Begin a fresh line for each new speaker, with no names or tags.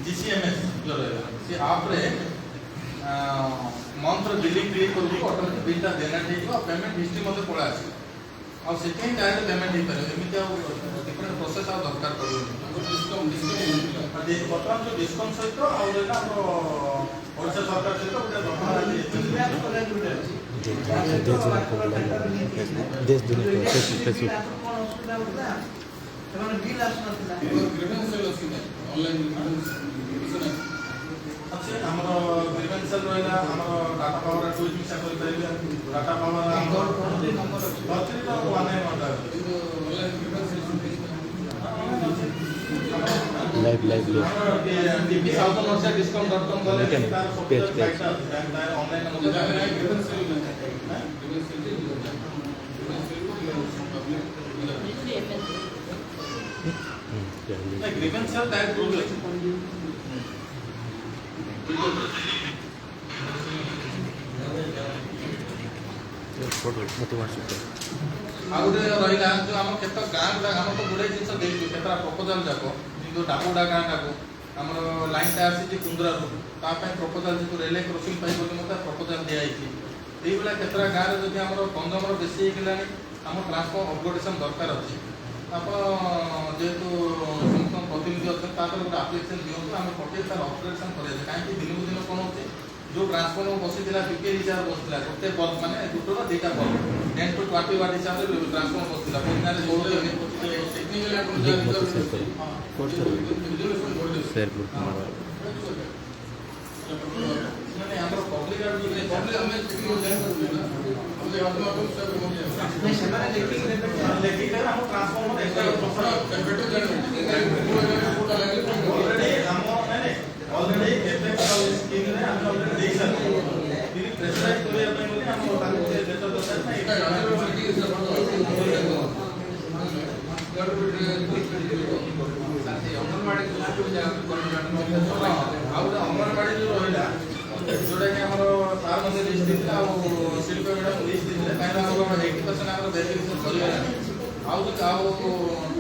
GCMS जो रहेगा से आप रे मंथ बिलिंग क्रिएट करू ऑटोमेटिक बिलटा जनरेट हो पेमेंट हिस्ट्री मते पळा आसी और सेकेंड डायरेक्ट पेमेंट ही करे एमिति आ डिफरेंट प्रोसेस आ दरकार पड़ो डिस्काउंट वर्तमान जो डिस्काउंट सहित आ रेला हमरो ओडिशा सरकार सहित
देश दुनिया फेसबुक
ଆମର ଗ୍ରିଭେନ୍ସଲ ରହିଲା ଆମର ଡାଟା ପାୱାର ଟୁଇଟ୍ ମିଶା କରିପାରିବେ ଡାଟା ପାୱାର ଆମର
live
TP south north discount.com गले तार
पेज
ऑनलाइन ग्रीवेंशियल टाइप रूल आउटे रहिला जो हम केत गाँ गुडा हम तो गुडे जिंस देइछु केतरा प्रपोजल जाको जो डाकुडा गाँ डाको हमर लाइन टा आसी कुंद्रा ता पे प्रपोजल जो रेलवे क्रॉसिंग पाई बोली मते प्रपोजल दिया आइछि एई बेला केतरा गाँ रे जदि हमर कंजमर बेसी हेलानी हम ट्रांसफर अपग्रेडेशन दरकार अछि आप जेहेतु संस्थान प्रतिनिधि अच्छे गोटे आप्लिकेसन दिखाँ आम पटे तार अपग्रेडेशन करें कहीं दिन को दिन कौन होती जो ट्रांसफॉर्मर बसी पीपीएल हिसाब से बसला गोटे बल्ब मैंने गुटर दुईटा बल्ब 10 to 20 वाट हिसाब से ट्रांसफॉर्मर बसला अंगनवाड़ी जो रहा जोटा कि तार मध्य लिस्ट देता शिल्प मैडम लिस्ट देते 80% वेरिफिकेशन सर आउ